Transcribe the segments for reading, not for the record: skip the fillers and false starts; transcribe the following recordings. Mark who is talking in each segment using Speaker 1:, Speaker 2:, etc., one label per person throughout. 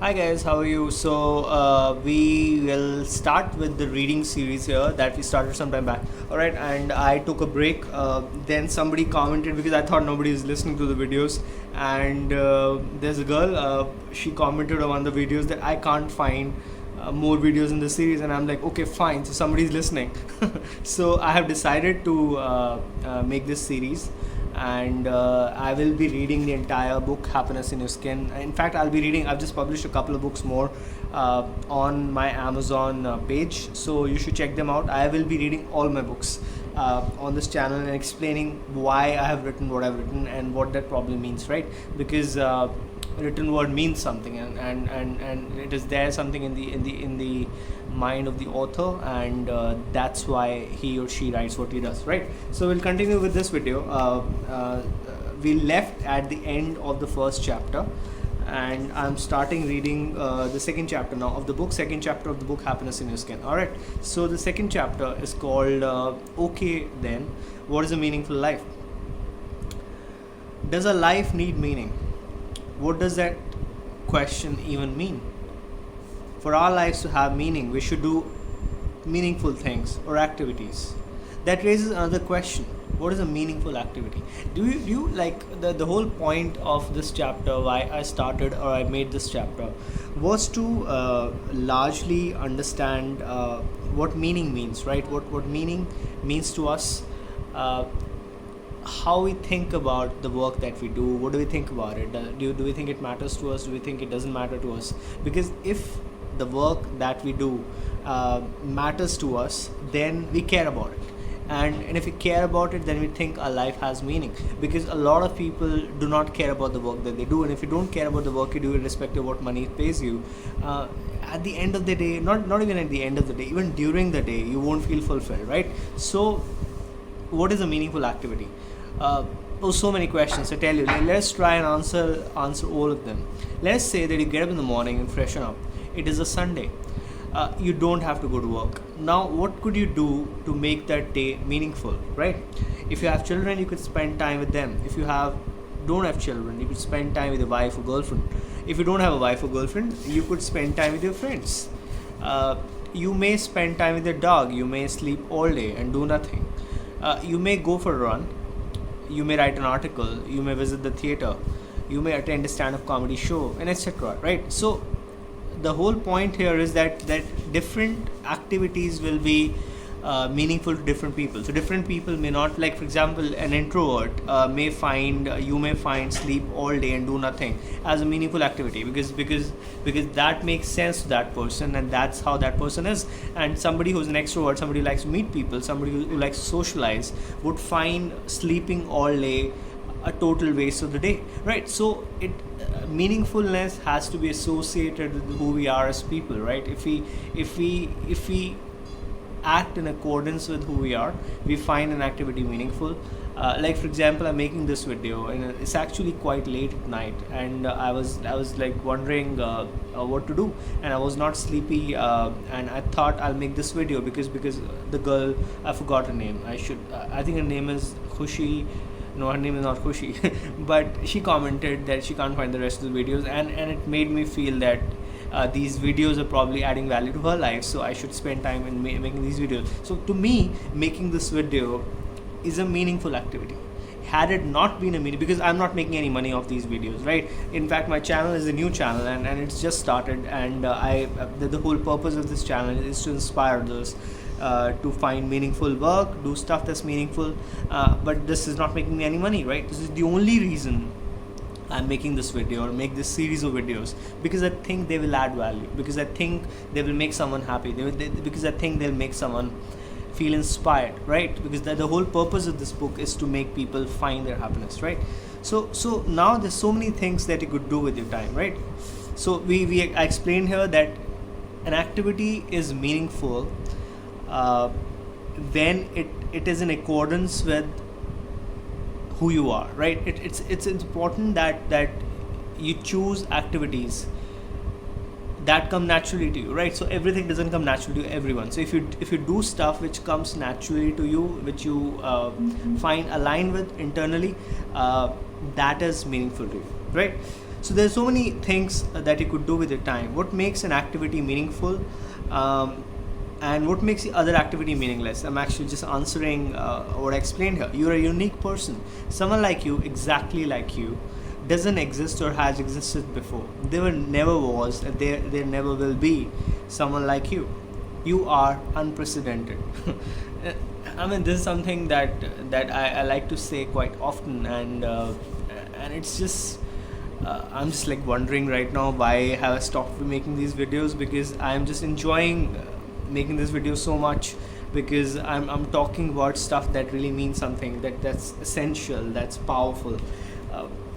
Speaker 1: Hi guys, how are you? We will start with the reading series here that we started some time back. All right, and I took a break. Then somebody commented because I thought nobody is listening to the videos, and there's a girl. She commented on one of the videos that I can't find more videos in the series, and I'm like, okay, fine. So somebody's listening. So I have decided to make this series, and I will be reading the entire book, Happiness in Your Skin. In fact, I've just published a couple of books more on my Amazon page, so you should check them out. I will be reading all my books on this channel and explaining why I have written what I've written and what that probably means, right? Because written word means something, and it is there something in the mind of the author, and that's why he or she writes what he does, right? So we'll continue with this video. We left at the end of the first chapter, and I'm starting reading the second chapter now of the book, second chapter of the book, Happiness in Your Skin. All right, so the second chapter is called Okay Then, What is a Meaningful Life? Does a life need meaning? What does that question even mean? For our lives to have meaning, we should do meaningful things or activities. That raises another question. What is a meaningful activity? Do you like the whole point of this chapter, why I started or I made this chapter, was to largely understand what meaning means, right? What meaning means to us. How we think about the work that we do. What do we think about it? Do we think it matters to us? Do we think it doesn't matter to us? Because if the work that we do matters to us, then we care about it. And if we care about it, then we think our life has meaning. Because a lot of people do not care about the work that they do, and if you don't care about the work you do, irrespective of what money it pays you, at the end of the day, not even at the end of the day, even during the day, you won't feel fulfilled, right? So what is a meaningful activity? So many questions. I tell you, let's try and answer all of them. Let's say that you get up in the morning and freshen up. It is a Sunday. You don't have to go to work. Now, what could you do to make that day meaningful, right? If you have children, you could spend time with them. If you don't have children, you could spend time with your wife or girlfriend. If you don't have a wife or girlfriend, you could spend time with your friends. You may spend time with your dog. You may sleep all day and do nothing. You may go for a run. You may write an article. You may visit the theater. You may attend a stand-up comedy show, and etc. Right? So the whole point here is that different activities will be meaningful to different people. So different people may not, like for example, an introvert you may find sleep all day and do nothing as a meaningful activity, because that makes sense to that person, and that's how that person is. And somebody who's an extrovert, somebody who likes to meet people, somebody who likes to socialize, would find sleeping all day a total waste of the day, right? So meaningfulness has to be associated with who we are as people, right? If we act in accordance with who we are, we find an activity meaningful. Like for example, I'm making this video, and it's actually quite late at night, and I was like wondering what to do, and I was not sleepy, and I thought I'll make this video because the girl, I forgot her name. I think her name is Khushi. No, her name is not Khushi. But she commented that she can't find the rest of the videos, and it made me feel that these videos are probably adding value to her life, so I should spend time in making these videos. So to me, making this video is a meaningful activity. Had it not been a meaning, because I'm not making any money off these videos, right? In fact, my channel is a new channel, and it's just started, and the whole purpose of this channel is to inspire others to find meaningful work, do stuff that's meaningful, but this is not making me any money, right? This is the only reason I'm making this video or make this series of videos, because I think they will add value, because I think they will make someone happy, because I think they'll make someone feel inspired, right? Because the whole purpose of this book is to make people find their happiness, right? So now there's so many things that you could do with your time, right? So I explained here that an activity is meaningful when it is in accordance with who you are, right? It's important that you choose activities that come naturally to you, right? So everything doesn't come naturally to everyone. So if you do stuff which comes naturally to you, which you find aligned with internally, that is meaningful to you, right? So there's so many things that you could do with your time. What makes an activity meaningful, and what makes the other activity meaningless? I'm actually just answering what I explained here. You're a unique person. Someone like you, exactly like you, doesn't exist or has existed before. There never was, and there never will be someone like you. You are unprecedented. I mean, this is something that I like to say quite often, and it's just I'm just like wondering right now why have I stopped making these videos, because I'm just enjoying making this video so much, because I'm talking about stuff that really means something, that's essential, that's powerful.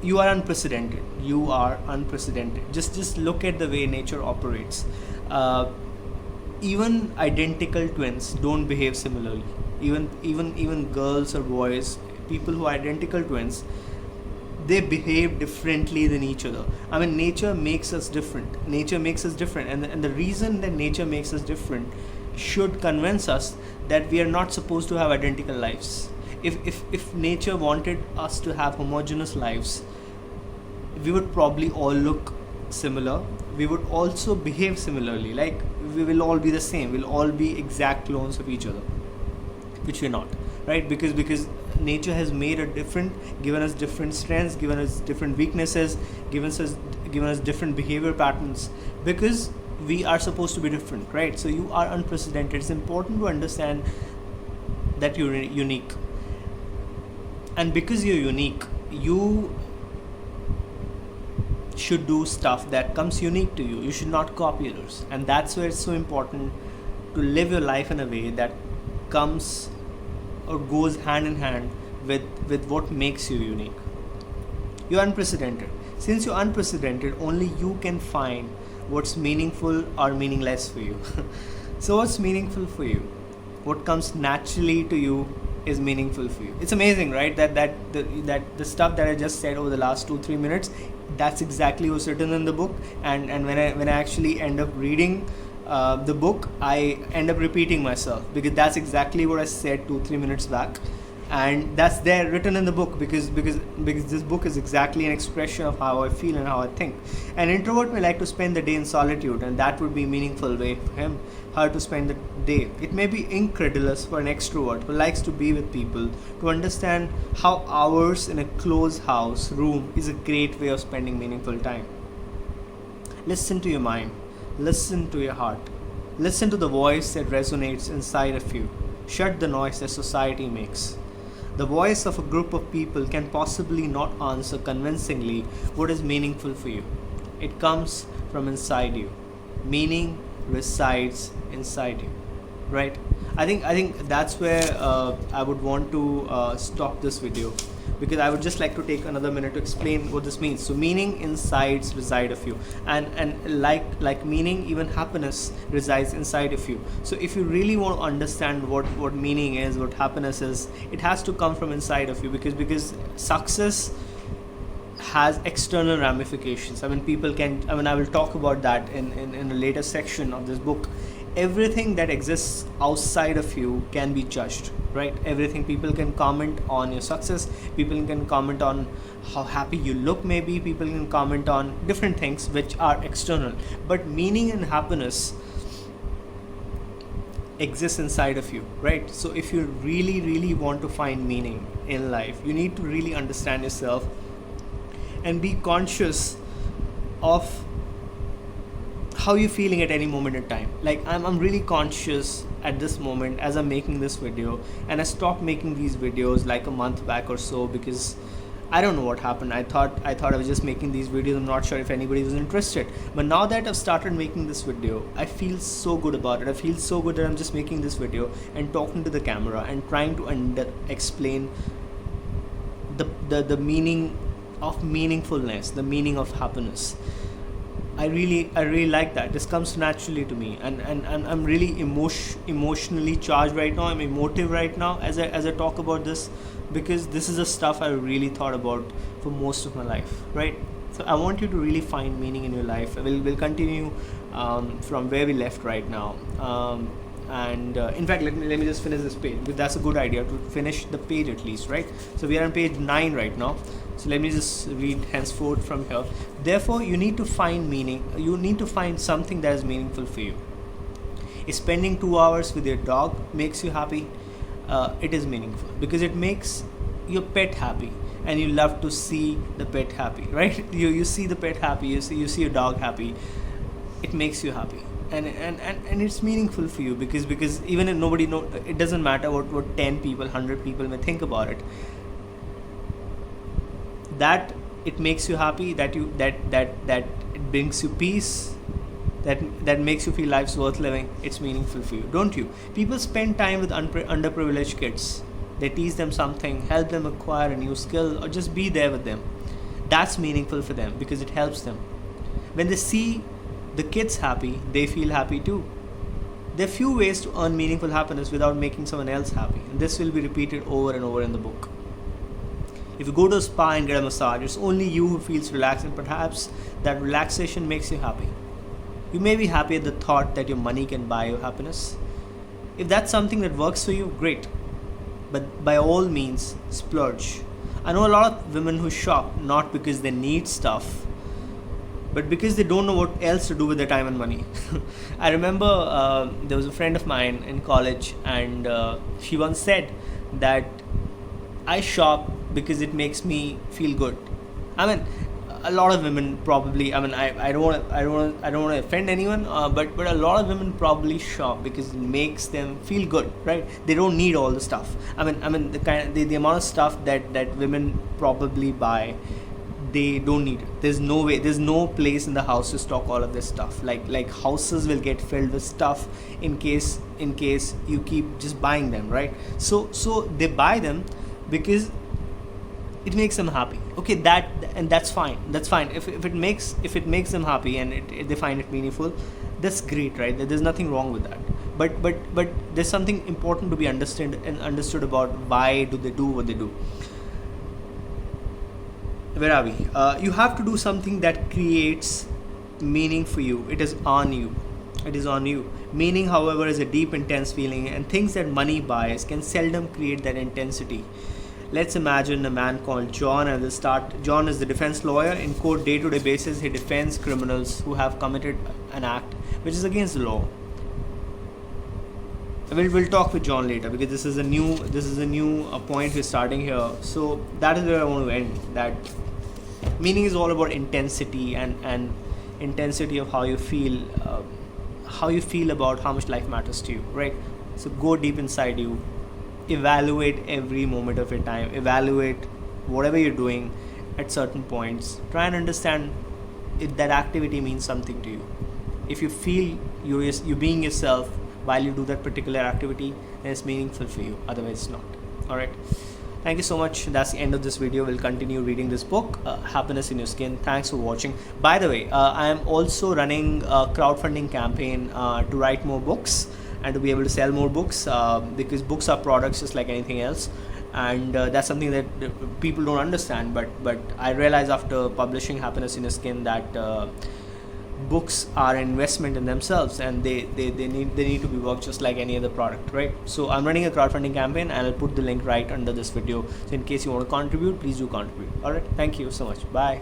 Speaker 1: You are unprecedented. You are unprecedented. Just look at the way nature operates. Even identical twins don't behave similarly. Even girls or boys, people who are identical twins, they behave differently than each other. I mean, nature makes us different. Nature makes us different, and the reason that nature makes us different should convince us that we are not supposed to have identical lives. If nature wanted us to have homogeneous lives, we would probably all look similar. We would also behave similarly. Like, we will all be the same. We'll all be exact clones of each other, which we're not, right? Because nature has made a different, given us different strengths, given us different weaknesses, given us different behavior patterns, because we are supposed to be different, right? So you are unprecedented. It's important to understand that you're unique, and because you're unique, you should do stuff that comes unique to you. You should not copy others, and that's where it's so important to live your life in a way that comes or goes hand in hand with what makes you unique. You're unprecedented. Since you're unprecedented, only you can find what's meaningful or meaningless for you. So what's meaningful for you? What comes naturally to you is meaningful for you. It's amazing, right? That the stuff that I just said over the last 2-3 minutes, that's exactly what's written in the book. And when I actually end up reading the book, I end up repeating myself, because that's exactly what I said 2-3 minutes back, and that's there written in the book, because this book is exactly an expression of how I feel and how I think. An introvert may like to spend the day in solitude, and that would be a meaningful way for him, her to spend the day. It may be incredulous for an extrovert who likes to be with people, to understand how hours in a closed house room is a great way of spending meaningful time. Listen to your mind. Listen to your heart. Listen to the voice that resonates inside of you. Shut the noise that society makes. The voice of a group of people can possibly not answer convincingly what is meaningful for you. It comes from inside you. Meaning resides inside you, right? I think that's where I would want to stop this video, because I would just like to take another minute to explain what this means. So meaning reside of you, and like meaning, even happiness resides inside of you. So if you really want to understand what meaning is, what happiness is, it has to come from inside of you, because success has external ramifications. I mean, I will talk about that in a later section of this book. Everything that exists outside of you can be judged, right? Everything. People can comment on your success, people can comment on how happy you look, maybe people can comment on different things which are external, but meaning and happiness exists inside of you, right? So if you really want to find meaning in life, you need to really understand yourself and be conscious of how you're feeling at any moment in time. Like, I'm really conscious at this moment as I'm making this video, and I stopped making these videos like a month back or so, because I don't know what happened. I thought I was just making these videos. I'm not sure if anybody was interested. But now that I've started making this video, I feel so good about it. I feel so good that I'm just making this video and talking to the camera and trying to explain the meaning of meaningfulness, the meaning of happiness. I really like that. This comes naturally to me, and I'm really emotionally charged right now. I'm emotive right now as I talk about this, because this is the stuff I really thought about for most of my life, right? So I want you to really find meaning in your life. We'll continue from where we left right now. and in fact, let me just finish this page, because that's a good idea to finish the page at least, right? So we are on page 9 right now. So let me just read henceforth from here. Therefore, you need to find meaning. You need to find something that is meaningful for you. Is spending 2 hours with your dog makes you happy? It is meaningful because it makes your pet happy, and you love to see the pet happy, right? You see the pet happy, you see your dog happy. It makes you happy, and it's meaningful for you, because even if nobody know, it doesn't matter what 10 people, 100 people may think about it, that it makes you happy, that it brings you peace, that makes you feel life's worth living. It's meaningful for you, don't you? People spend time with underprivileged kids. They teach them something, help them acquire a new skill, or just be there with them. That's meaningful for them because it helps them. When they see the kids happy, they feel happy too. There are few ways to earn meaningful happiness without making someone else happy, and this will be repeated over and over in the book. If you go to a spa and get a massage, it's only you who feels relaxed, and perhaps that relaxation makes you happy. You may be happy at the thought that your money can buy you happiness. If that's something that works for you, great. But by all means, splurge. I know a lot of women who shop not because they need stuff, but because they don't know what else to do with their time and money. I remember there was a friend of mine in college, and she once said that I shop because it makes me feel good. I mean, a lot of women probably, I mean, I don't want to offend anyone, but a lot of women probably shop because it makes them feel good, right? They don't need all the stuff. I mean the amount of stuff that women probably buy, they don't need it. There's no way, there's no place in the house to stock all of this stuff. Like houses will get filled with stuff in case you keep just buying them, right? So they buy them because it makes them happy. Okay, that's fine. If it makes them happy and they find it meaningful, that's great, right? There's nothing wrong with that. But there's something important to be understood about why do they do what they do. Where are we? You have to do something that creates meaning for you. It is on you. Meaning, however, is a deep, intense feeling, and things that money buys can seldom create that intensity. Let's imagine a man called John, and we'll start. John is the defense lawyer. In court, day-to-day basis, he defends criminals who have committed an act which is against the law. We'll talk with John later, because this is a new point we're starting here. So that is where I want to end. That meaning is all about intensity and intensity of how you feel about how much life matters to you, right? So go deep inside you. Evaluate every moment of your time. Evaluate whatever you're doing at certain points. Try and understand if that activity means something to you. If you feel you're being yourself while you do that particular activity, then it's meaningful for you. Otherwise, it's not. All right. Thank you so much. That's the end of this video. We'll continue reading this book, Happiness in Your Skin. Thanks for watching. By the way, I am also running a crowdfunding campaign to write more books and to be able to sell more books, because books are products just like anything else, and that's something that people don't understand. But I realized after publishing Happiness in Your Skin that books are an investment in themselves, and they need to be worked just like any other product, right? So I'm running a crowdfunding campaign, and I'll put the link right under this video. So in case you want to contribute, please do contribute. All right. Thank you so much. Bye.